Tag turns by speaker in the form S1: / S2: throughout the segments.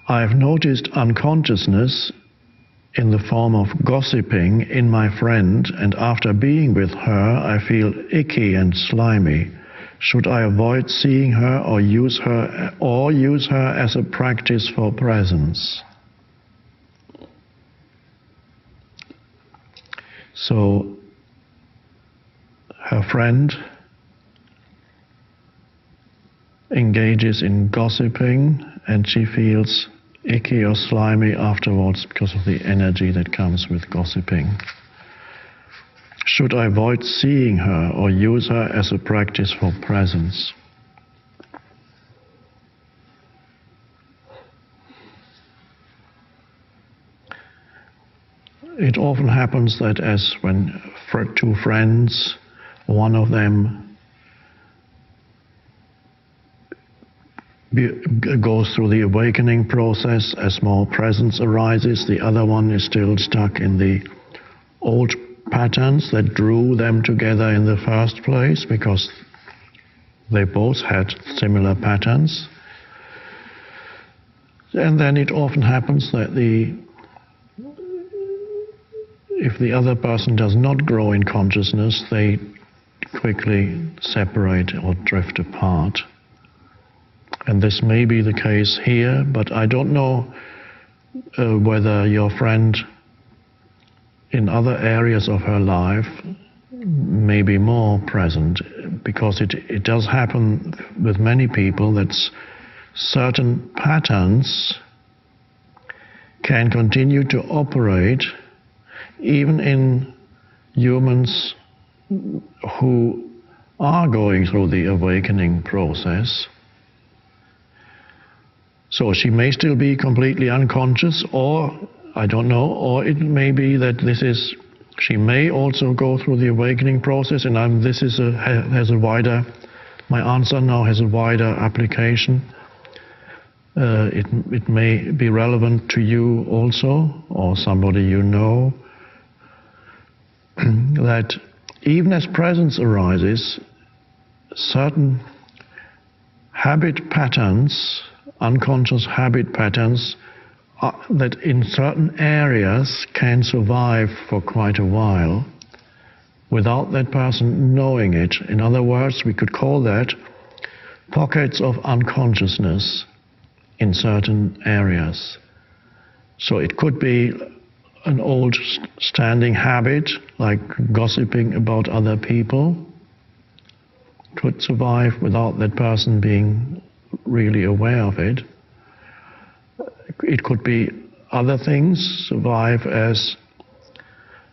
S1: I've noticed unconsciousness in the form of gossiping in my friend, and after being with her, I feel icky and slimy. Should I avoid seeing her or use her as a practice for presence? So, her friend engages in gossiping and she feels icky or slimy afterwards because of the energy that comes with gossiping. Should I avoid seeing her or use her as a practice for presence? It often happens that as when two friends, one of them goes through the awakening process, as more presence arises, the other one is still stuck in the old patterns that drew them together in the first place, because they both had similar patterns. And then it often happens that if the other person does not grow in consciousness, they quickly separate or drift apart. And this may be the case here, but I don't know whether your friend in other areas of her life may be more present, because it does happen with many people that certain patterns can continue to operate even in humans who are going through the awakening process. So she may still be completely unconscious, or I don't know, or it may be that she may also go through the awakening process, and my answer now has a wider application. It may be relevant to you also, or somebody you know, that even as presence arises, certain habit patterns, unconscious habit patterns, that in certain areas can survive for quite a while without that person knowing it. In other words, we could call that pockets of unconsciousness in certain areas. So it could be an old standing habit, like gossiping about other people, could survive without that person being really aware of it. It could be other things survive as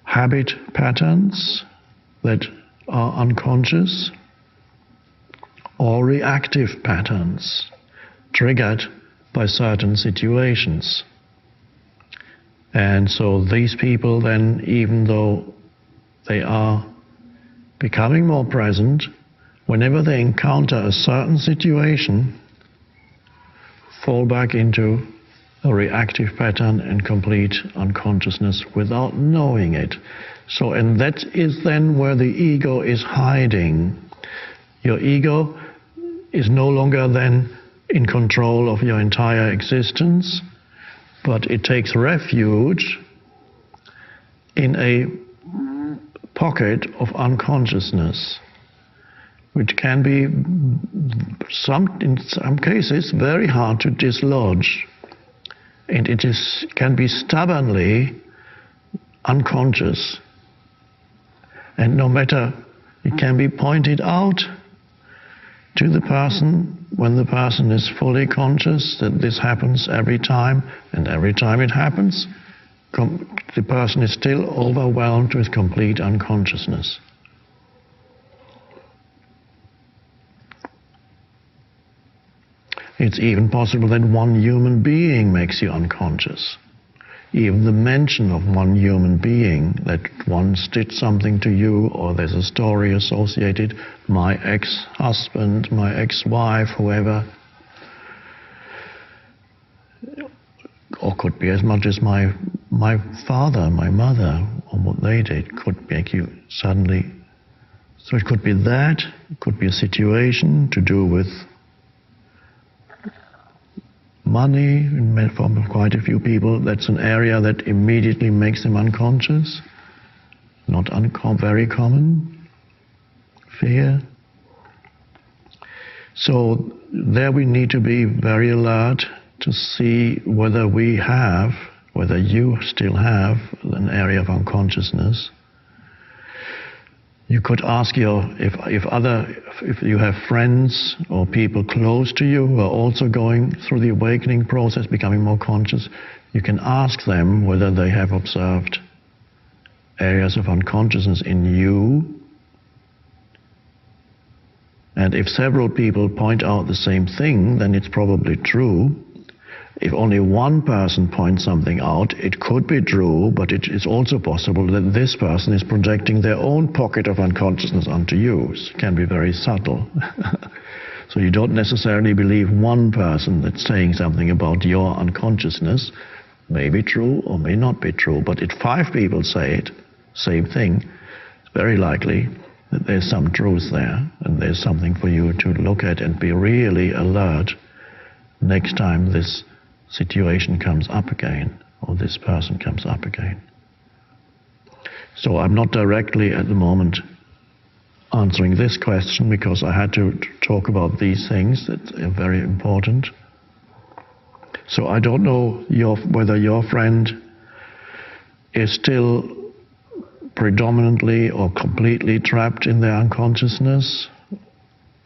S1: habit patterns that are unconscious, or reactive patterns triggered by certain situations. And so these people then, even though they are becoming more present, whenever they encounter a certain situation, fall back into a reactive pattern and complete unconsciousness without knowing it. So, and that is then where the ego is hiding. Your ego is no longer then in control of your entire existence, but it takes refuge in a pocket of unconsciousness, which can be, in some cases, very hard to dislodge. And it can be stubbornly unconscious. And no matter, it can be pointed out to the person when the person is fully conscious that this happens every time, and every time it happens, the person is still overwhelmed with complete unconsciousness. It's even possible that one human being makes you unconscious. Even the mention of one human being, that once did something to you, or there's a story associated, my ex-husband, my ex-wife, whoever, or could be as much as my father, my mother, or what they did, could make you suddenly. So it could be that, it could be a situation to do with money, for quite a few people, that's an area that immediately makes them unconscious. Not very common. Fear. So there we need to be very alert to see whether you still have an area of unconsciousness. You could ask if you have friends or people close to you who are also going through the awakening process, becoming more conscious, you can ask them whether they have observed areas of unconsciousness in you. And if several people point out the same thing, then it's probably true. If only one person points something out, it could be true, but it is also possible that this person is projecting their own pocket of unconsciousness onto you. It can be very subtle. So you don't necessarily believe one person that's saying something about your unconsciousness. May be true or may not be true, but if 5 people say it, same thing, it's very likely that there's some truth there, and there's something for you to look at and be really alert next time this situation comes up again, or this person comes up again. So I'm not directly at the moment answering this question, because I had to talk about these things that are very important. So I don't know whether your friend is still predominantly or completely trapped in their unconsciousness,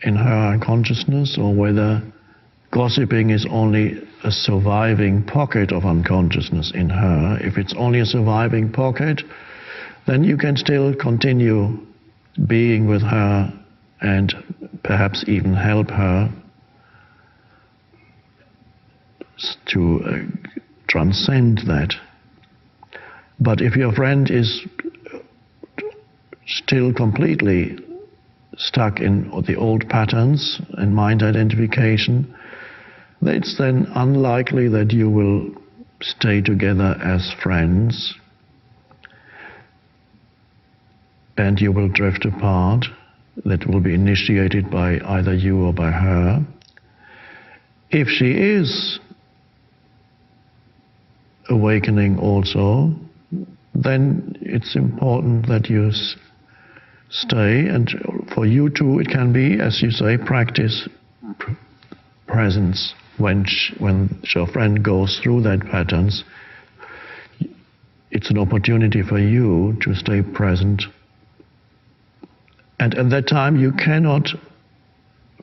S1: in her unconsciousness, or whether gossiping is only a surviving pocket of unconsciousness in her. If it's only a surviving pocket, then you can still continue being with her and perhaps even help her to transcend that. But if your friend is still completely stuck in the old patterns and mind identification, it's then unlikely that you will stay together as friends, and you will drift apart. That will be initiated by either you or by her. If she is awakening also, then it's important that you stay, and for you too it can be, as you say, practice presence. When your friend goes through that patterns, it's an opportunity for you to stay present. And at that time you cannot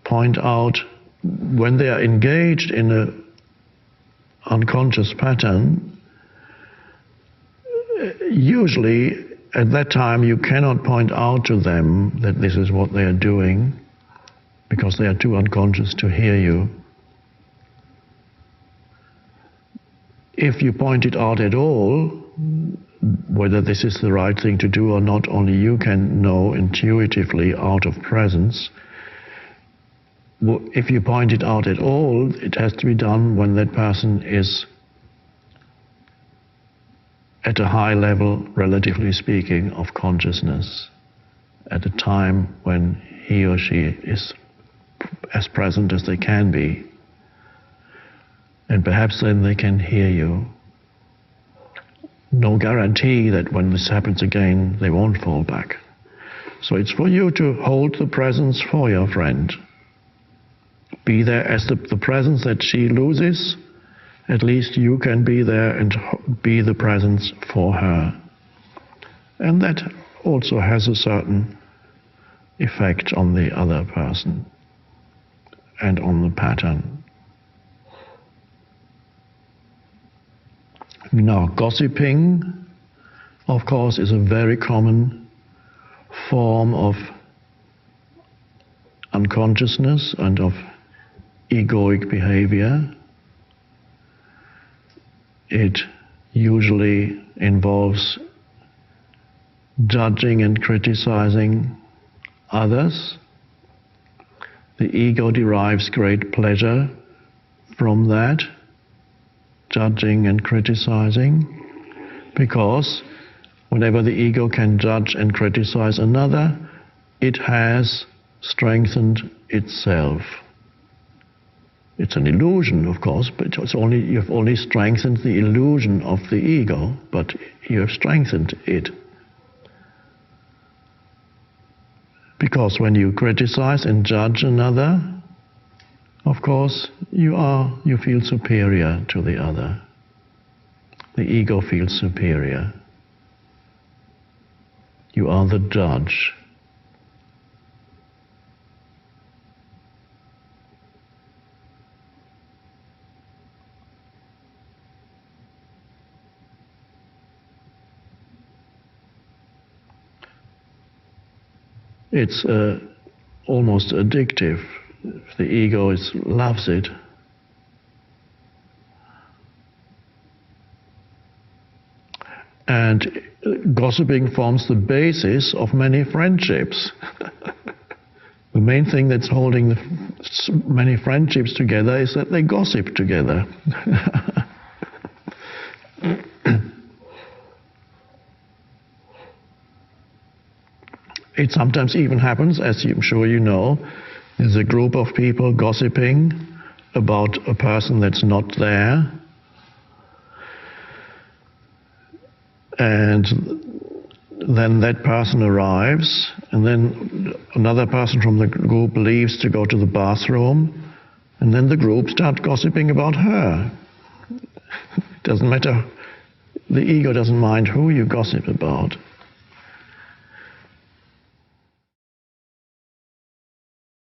S1: point out when they are engaged in an unconscious pattern. Usually at that time you cannot point out to them that this is what they are doing, because they are too unconscious to hear you. If you point it out at all, whether this is the right thing to do or not, only you can know intuitively out of presence. If you point it out at all, it has to be done when that person is at a high level, relatively speaking, of consciousness, at a time when he or she is as present as they can be. And perhaps then they can hear you. No guarantee that when this happens again, they won't fall back. So it's for you to hold the presence for your friend. Be there as the presence that she loses. At least you can be there and be the presence for her. And that also has a certain effect on the other person and on the pattern. Now, gossiping, of course, is a very common form of unconsciousness and of egoic behavior. It usually involves judging and criticizing others. The ego derives great pleasure from that, judging and criticizing, because whenever the ego can judge and criticize another, it has strengthened itself. It's an illusion, of course, but you've only strengthened the illusion of the ego, but you have strengthened it. Because when you criticize and judge another, of course, you feel superior to the other. The ego feels superior. You are the judge. It's almost addictive. The ego loves it. And gossiping forms the basis of many friendships. The main thing that's holding many friendships together is that they gossip together. It sometimes even happens, as I'm sure you know, there's a group of people gossiping about a person that's not there. And then that person arrives, and then another person from the group leaves to go to the bathroom, and then the group starts gossiping about her. It doesn't matter. The ego doesn't mind who you gossip about.